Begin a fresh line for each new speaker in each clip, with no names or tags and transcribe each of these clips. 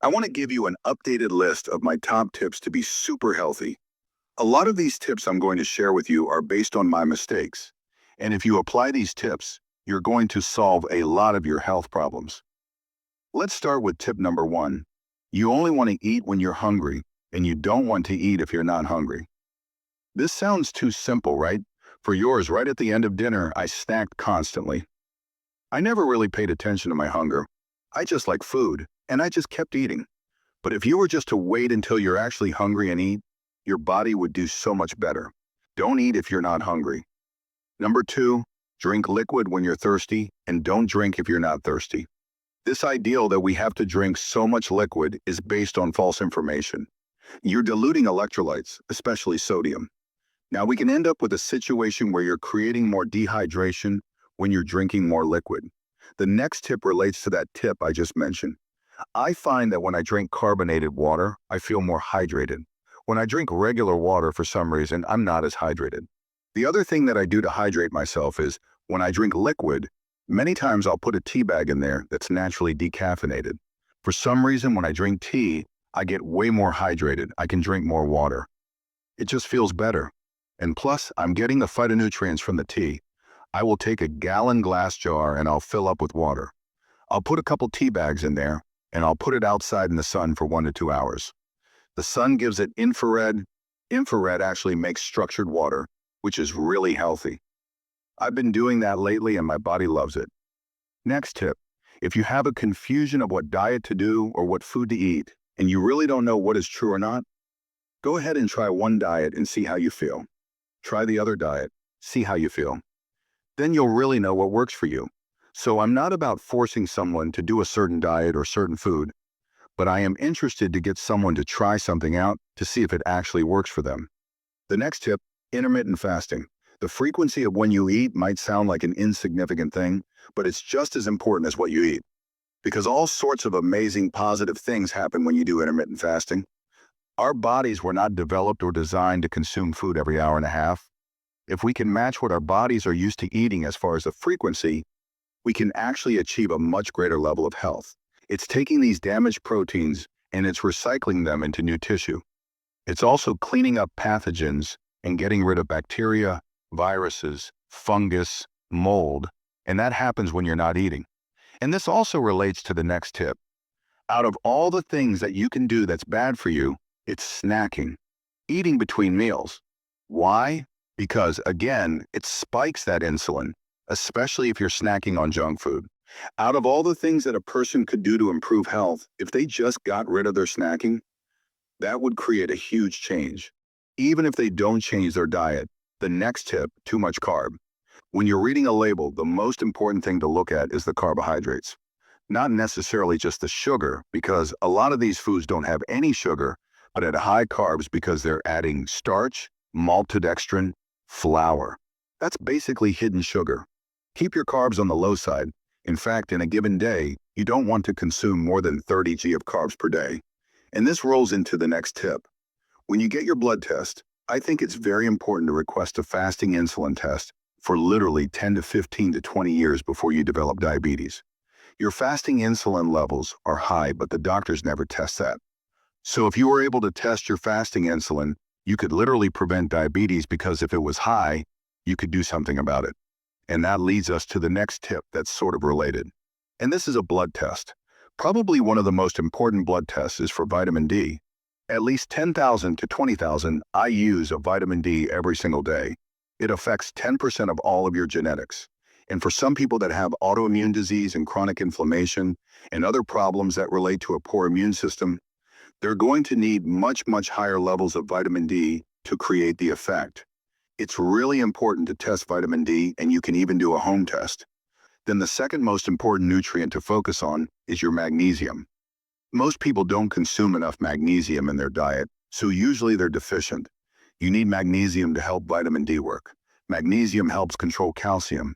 I want to give you an updated list of my top tips to be super healthy. A lot of these tips I'm going to share with you are based on my mistakes. And if you apply these tips, you're going to solve a lot of your health problems. Let's start with tip number one. You only want to eat when you're hungry, and you don't want to eat if you're not hungry. This sounds too simple, right? For yours, right at the end of dinner, I snacked constantly. I never really paid attention to my hunger. I just like food, and I just kept eating. But if you were just to wait until you're actually hungry and eat, your body would do so much better. Don't eat if you're not hungry. Number two, drink liquid when you're thirsty, and don't drink if you're not thirsty. This ideal that we have to drink so much liquid is based on false information. You're diluting electrolytes, especially sodium. Now we can end up with a situation where you're creating more dehydration when you're drinking more liquid. The next tip relates to that tip I just mentioned. I find that when I drink carbonated water, I feel more hydrated. When I drink regular water, for some reason, I'm not as hydrated. The other thing that I do to hydrate myself is when I drink liquid, many times I'll put a tea bag in there that's naturally decaffeinated. For some reason, when I drink tea, I get way more hydrated. I can drink more water. It just feels better. And plus, I'm getting the phytonutrients from the tea. I will take a gallon glass jar and I'll fill up with water. I'll put a couple tea bags in there and I'll put it outside in the sun for 1 to 2 hours. The sun gives it infrared. Infrared actually makes structured water, which is really healthy. I've been doing that lately and my body loves it. Next tip, if you have a confusion of what diet to do or what food to eat, and you really don't know what is true or not, go ahead and try one diet and see how you feel. Try the other diet, see how you feel. Then you'll really know what works for you. So I'm not about forcing someone to do a certain diet or certain food, but I am interested to get someone to try something out to see if it actually works for them. The next tip, intermittent fasting. The frequency of when you eat might sound like an insignificant thing, but it's just as important as what you eat. Because all sorts of amazing positive things happen when you do intermittent fasting. Our bodies were not developed or designed to consume food every hour and a half. If we can match what our bodies are used to eating as far as the frequency, we can actually achieve a much greater level of health. It's taking these damaged proteins and it's recycling them into new tissue. It's also cleaning up pathogens and getting rid of bacteria, viruses, fungus, mold, and that happens when you're not eating. And this also relates to the next tip. Out of all the things that you can do that's bad for you, it's snacking, eating between meals. Why? Because, again, it spikes that insulin, especially if you're snacking on junk food. Out of all the things that a person could do to improve health, if they just got rid of their snacking, that would create a huge change. Even if they don't change their diet, the next tip, too much carb. When you're reading a label, the most important thing to look at is the carbohydrates. Not necessarily just the sugar, because a lot of these foods don't have any sugar, but at high carbs because they're adding starch, maltodextrin, flour. That's basically hidden sugar. Keep your carbs on the low side. In fact, in a given day, you don't want to consume more than 30 g of carbs per day. And this rolls into the next tip. When you get your blood test, I think it's very important to request a fasting insulin test for literally 10 to 15 to 20 years before you develop diabetes. Your fasting insulin levels are high, but the doctors never test that. So if you were able to test your fasting insulin, you could literally prevent diabetes because if it was high, you could do something about it. And that leads us to the next tip that's sort of related. And this is a blood test. Probably one of the most important blood tests is for vitamin D. At least 10,000 to 20,000 IUs of vitamin D every single day. It affects 10% of all of your genetics. And for some people that have autoimmune disease and chronic inflammation and other problems that relate to a poor immune system, they're going to need much, much higher levels of vitamin D to create the effect. It's really important to test vitamin D, and you can even do a home test. Then the second most important nutrient to focus on is your magnesium. Most people don't consume enough magnesium in their diet, so usually they're deficient. You need magnesium to help vitamin D work. Magnesium helps control calcium.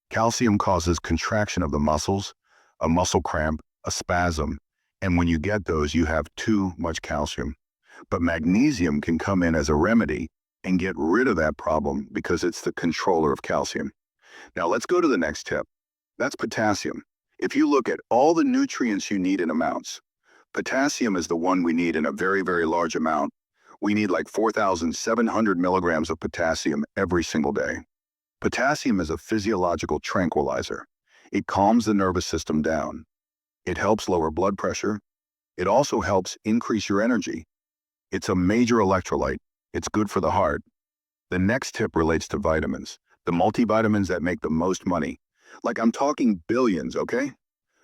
Calcium causes contraction of the muscles, a muscle cramp, a spasm, and when you get those, you have too much calcium. But magnesium can come in as a remedy and get rid of that problem because it's the controller of calcium. Now let's go to the next tip. That's potassium. If you look at all the nutrients you need in amounts, Potassium is the one we need in a very, very large amount. We need like 4,700 milligrams of potassium every single day. Potassium is a physiological tranquilizer. It calms the nervous system down. It helps lower blood pressure. It also helps increase your energy. It's a major electrolyte. It's good for the heart. The next tip relates to vitamins, the multivitamins that make the most money. Like I'm talking billions, okay?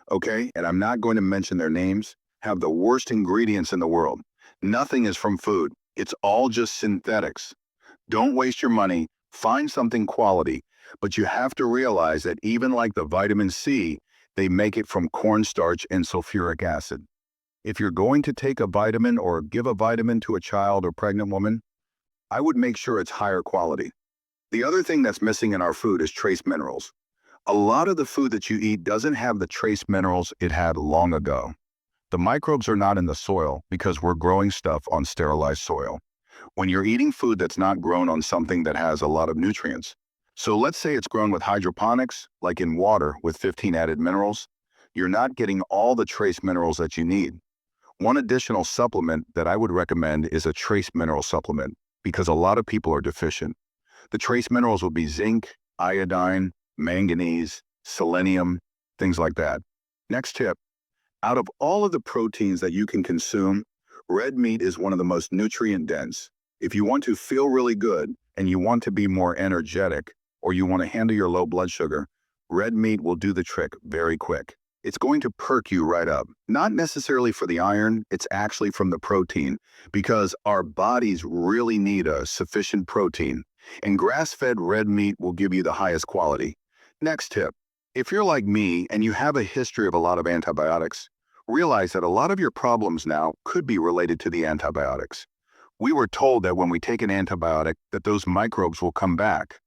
Okay, and I'm not going to mention their names, have the worst ingredients in the world. Nothing is from food. It's all just synthetics. Don't waste your money. Find something quality. But you have to realize that even like the vitamin C, they make it from cornstarch and sulfuric acid. If you're going to take a vitamin or give a vitamin to a child or pregnant woman, I would make sure it's higher quality. The other thing that's missing in our food is trace minerals. A lot of the food that you eat doesn't have the trace minerals it had long ago. The microbes are not in the soil because we're growing stuff on sterilized soil. When you're eating food that's not grown on something that has a lot of nutrients. So let's say it's grown with hydroponics, like in water with 15 added minerals, you're not getting all the trace minerals that you need. One additional supplement that I would recommend is a trace mineral supplement because a lot of people are deficient. The trace minerals will be zinc, iodine, manganese, selenium, things like that. Next tip, out of all of the proteins that you can consume, red meat is one of the most nutrient dense. If you want to feel really good and you want to be more energetic or you want to handle your low blood sugar, red meat will do the trick very quick. It's going to perk you right up. Not necessarily for the iron, it's actually from the protein because our bodies really need a sufficient protein and grass-fed red meat will give you the highest quality. Next tip, if you're like me and you have a history of a lot of antibiotics, realize that a lot of your problems now could be related to the antibiotics. We were told that when we take an antibiotic that those microbes will come back.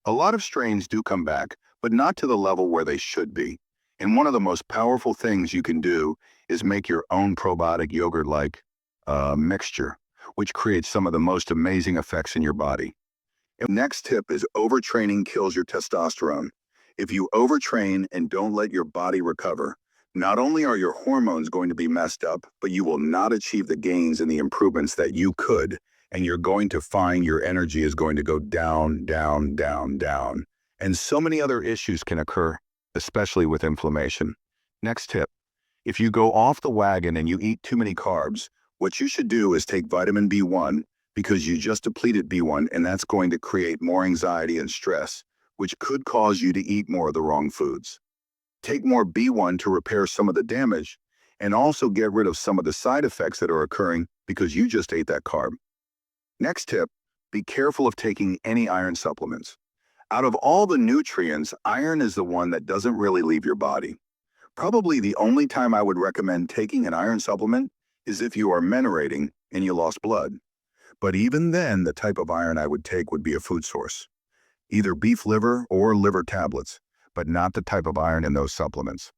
A lot of strains do come back, but not to the level where they should be. And one of the most powerful things you can do is make your own probiotic yogurt-like mixture, which creates some of the most amazing effects in your body. And next tip is overtraining kills your testosterone. If you overtrain and don't let your body recover, not only are your hormones going to be messed up, but you will not achieve the gains and the improvements that you could, and you're going to find your energy is going to go down, down, down, down. And so many other issues can occur, especially with inflammation. Next tip, if you go off the wagon and you eat too many carbs, what you should do is take vitamin B1 because you just depleted B1 and that's going to create more anxiety and stress, which could cause you to eat more of the wrong foods. Take more B1 to repair some of the damage and also get rid of some of the side effects that are occurring because you just ate that carb. Next tip, be careful of taking any iron supplements. Out of all the nutrients, iron is the one that doesn't really leave your body. Probably the only time I would recommend taking an iron supplement is if you are menstruating and you lost blood. But even then, the type of iron I would take would be a food source, either beef liver or liver tablets, but not the type of iron in those supplements.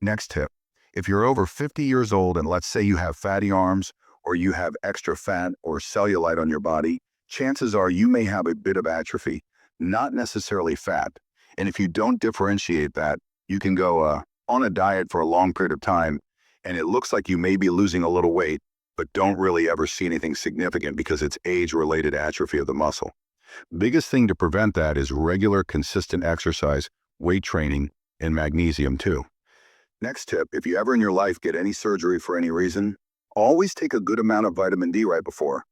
Next tip, if you're over 50 years old and let's say you have fatty arms or you have extra fat or cellulite on your body, chances are you may have a bit of atrophy, not necessarily fat. And if you don't differentiate that, you can go on a diet for a long period of time and it looks like you may be losing a little weight, but don't really ever see anything significant because it's age-related atrophy of the muscle. Biggest thing to prevent that is regular, consistent exercise, weight training, and magnesium too. Next tip, if you ever in your life get any surgery for any reason, always take a good amount of vitamin D right before.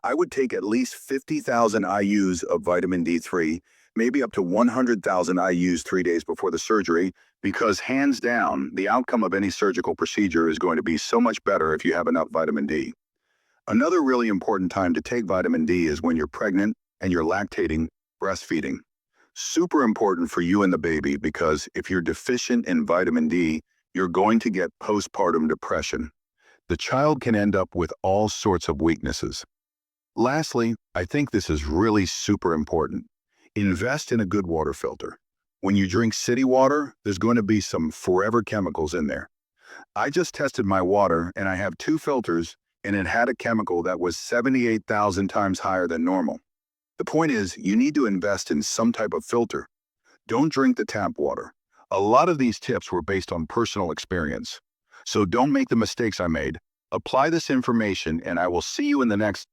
I would take at least 50,000 IUs of vitamin D3, maybe up to 100,000 IUs 3 days before the surgery, because hands down, the outcome of any surgical procedure is going to be so much better if you have enough vitamin D. Another really important time to take vitamin D is when you're pregnant and you're lactating, breastfeeding. Super important for you and the baby because if you're deficient in vitamin D, you're going to get postpartum depression. The child can end up with all sorts of weaknesses. Lastly, I think this is really super important. Invest in a good water filter. When you drink city water, there's going to be some forever chemicals in there. I just tested my water and I have 2 filters and it had a chemical that was 78,000 times higher than normal. The point is, you need to invest in some type of filter. Don't drink the tap water. A lot of these tips were based on personal experience. So don't make the mistakes I made. Apply this information, and I will see you in the next